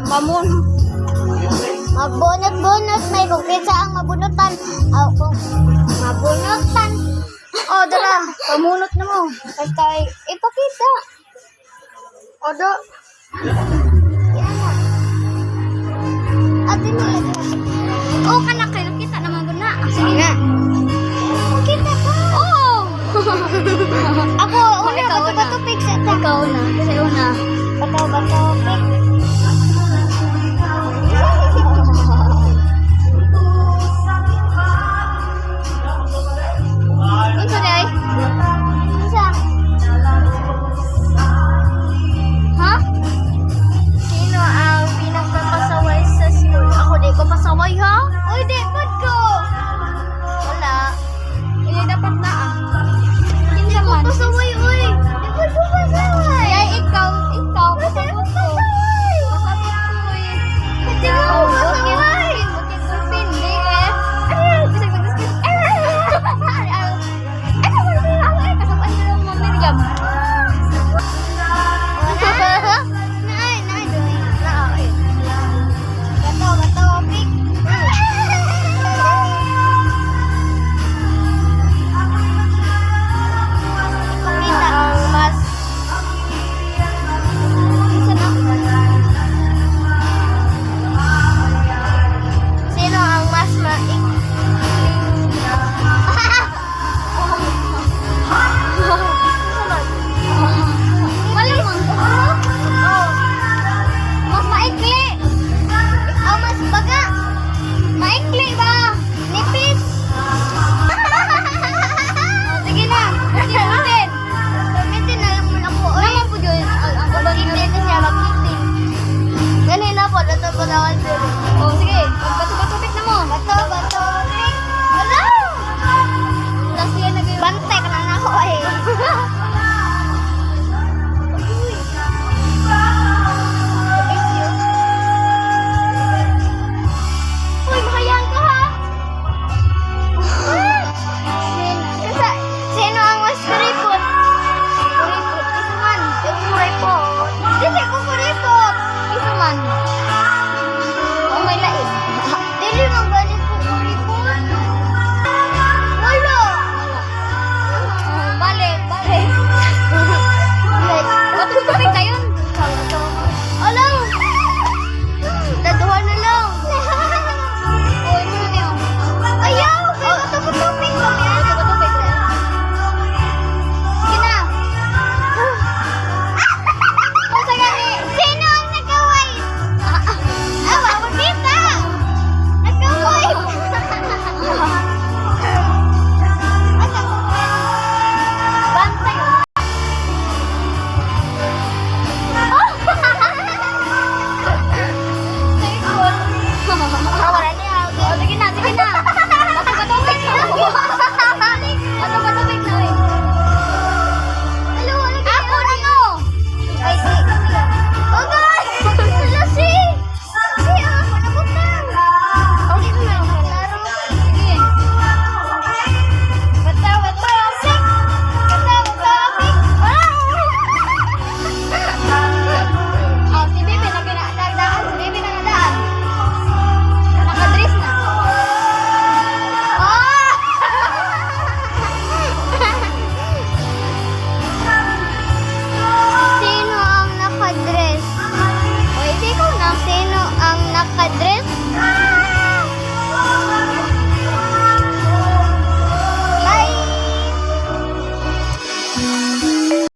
Mamun. Magbunot-bunot, may kukisa ang mabunutan. Kung mabunutan. Oh, dara. Pamunot na mo. Basta ipakita. Odo. Yan na. Ate mo. Oh, kanak kayo. Kita naman ko na. Sige nga. Makita ka. Oh! Ako, una, ikaw bato-bato una. pig sa Ikaw na. Kasi una. Bato-bato pig. Unsa di ay? Isa. Ha? Sino ang pinagpapasaway sa school? Ako di ko pasaway ha? Uy, di, ba't ko? Wala. Hindi dapat na ah. Hindi man. Pasaway, uy. Di ko pasaway. Kaya ikaw. Kasi Pasabot ko. pasaway. Pasabot ko eh. Di mo Oh, pasaway. bukit pindi eh. Ay, bisag mag-discuss. Kasabay ko lang mga Miriam. Naay, doon. Bato, pig. Ipakita ang mas. Isa na. Sino ang mas Malamang. Mas maikli. Ikaw mas baga. Maikli ba? Nipis. Sige na. Ulitin. Gamitin na lang muna po. Uy, Naman po yun. Ang ubang magkitin na siya, magkitin. Ganun na po, natutunawan po. Oh, sige. Magpatuloy.